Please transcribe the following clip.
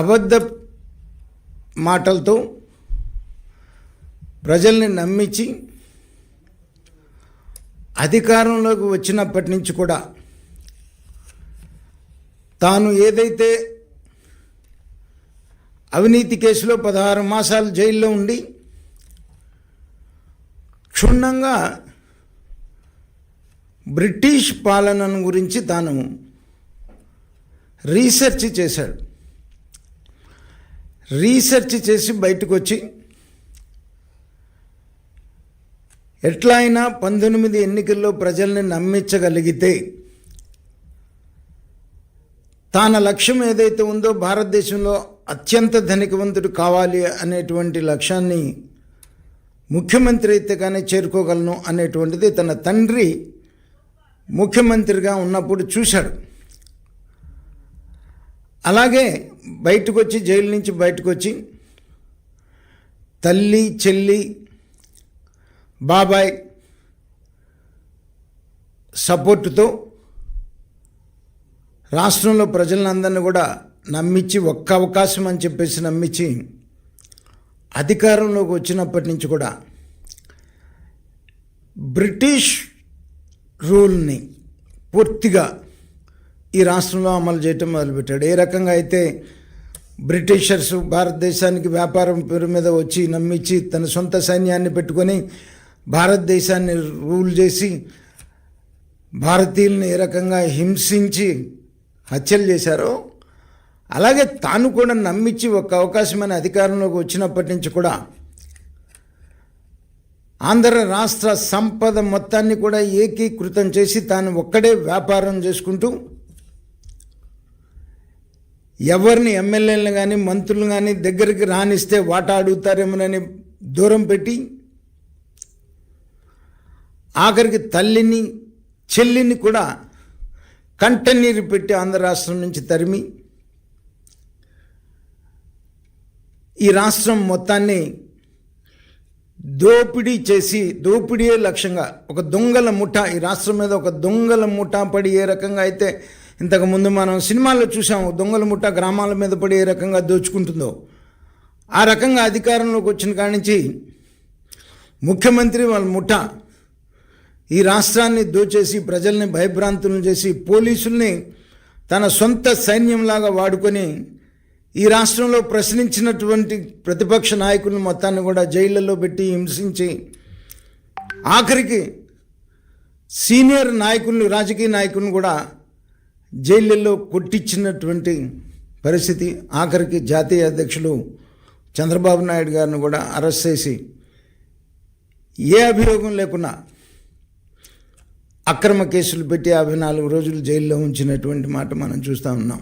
అబద్ధ మాటలతో ప్రజల్ని నమ్మించి అధికారంలోకి వచ్చినప్పటి నుంచి కూడా తాను ఏదైతే అవినీతి కేసులో 16 మాసాలు జైల్లో ఉండి క్షుణ్ణంగా బ్రిటిష్ పాలనను గురించి తాను రీసెర్చ్ చేశాడు. రీసెర్చ్ చేసి బయటకు వచ్చి ఎట్లా అయినా 19 ఎన్నికల్లో ప్రజల్ని నమ్మించగలిగితే తన లక్ష్యం ఏదైతే ఉందో భారతదేశంలో అత్యంత ధనికవంతుడు కావాలి అనేటువంటి లక్ష్యాన్ని ముఖ్యమంత్రి అయితే కానీ చేరుకోగలను అనేటువంటిది తన తండ్రి ముఖ్యమంత్రిగా ఉన్నప్పుడు చూశాడు. అలాగే బయటకు వచ్చి జైలు నుంచి బయటకు వచ్చి తల్లి, చెల్లి, బాబాయ్ సపోర్టుతో రాష్ట్రంలో ప్రజలందరినీ కూడా నమ్మించి ఒక్క అవకాశం అని చెప్పేసి నమ్మించి అధికారంలోకి వచ్చినప్పటి నుంచి కూడా బ్రిటిష్ రూల్ని పూర్తిగా ఈ రాష్ట్రంలో అమలు చేయటం మొదలుపెట్టాడు. ఏ రకంగా అయితే బ్రిటిషర్స్ భారతదేశానికి వ్యాపారం పేరు మీద వచ్చి నమ్మించి తన సొంత సైన్యాన్ని పెట్టుకొని భారతదేశాన్ని రూల్ చేసి భారతీయుల్ని ఏ రకంగా హింసించి హత్యలు చేశారో అలాగే తాను కూడా నమ్మించి ఒక అవకాశమైన అధికారంలోకి వచ్చినప్పటి నుంచి కూడా ఆంధ్ర రాష్ట్ర సంపద మొత్తాన్ని కూడా ఏకీకృతం చేసి తాను ఒక్కడే వ్యాపారం చేసుకుంటూ ఎవరిని ఎమ్మెల్యేలను కానీ మంత్రులు కానీ దగ్గరికి రానిస్తే వాటా అడుగుతారేమోనని దూరం పెట్టి ఆఖరికి తల్లిని, చెల్లిని కూడా కంటనీరు పెట్టి ఆంధ్ర రాష్ట్రం నుంచి తరిమి ఈ రాష్ట్రం మొత్తాన్ని దోపిడీ చేసి, దోపిడీయే లక్ష్యంగా ఒక దొంగల ముఠా, ఈ రాష్ట్రం మీద ఒక దొంగల ముఠా పడి ఏ రకంగా అయితే ఇంతకుముందు మనం సినిమాల్లో చూసాము, దొంగల ముఠా గ్రామాల మీద పడి ఏ రకంగా దోచుకుంటుందో ఆ రకంగా అధికారంలోకి వచ్చిన కాడి నుంచి ముఖ్యమంత్రి వాళ్ళ ముఠా ఈ రాష్ట్రాన్ని దోచేసి ప్రజల్ని భయభ్రాంతులను చేసి పోలీసుల్ని తన సొంత సైన్యంలాగా వాడుకొని ఈ రాష్ట్రంలో ప్రశ్నించినటువంటి ప్రతిపక్ష నాయకులను మొత్తాన్ని కూడా జైళ్ళల్లో పెట్టి హింసించి ఆఖరికి సీనియర్ నాయకులను, రాజకీయ నాయకులను కూడా జైళ్ళల్లో కొట్టించినటువంటి పరిస్థితి. ఆఖరికి జాతీయ అధ్యక్షులు చంద్రబాబు నాయుడు గారిని కూడా అరెస్ట్ చేసి ఏ అభియోగం లేకుండా అక్రమ కేసులు పెట్టి 54 రోజులు జైల్లో ఉంచినటువంటి మాట మనం చూస్తూ ఉన్నాం.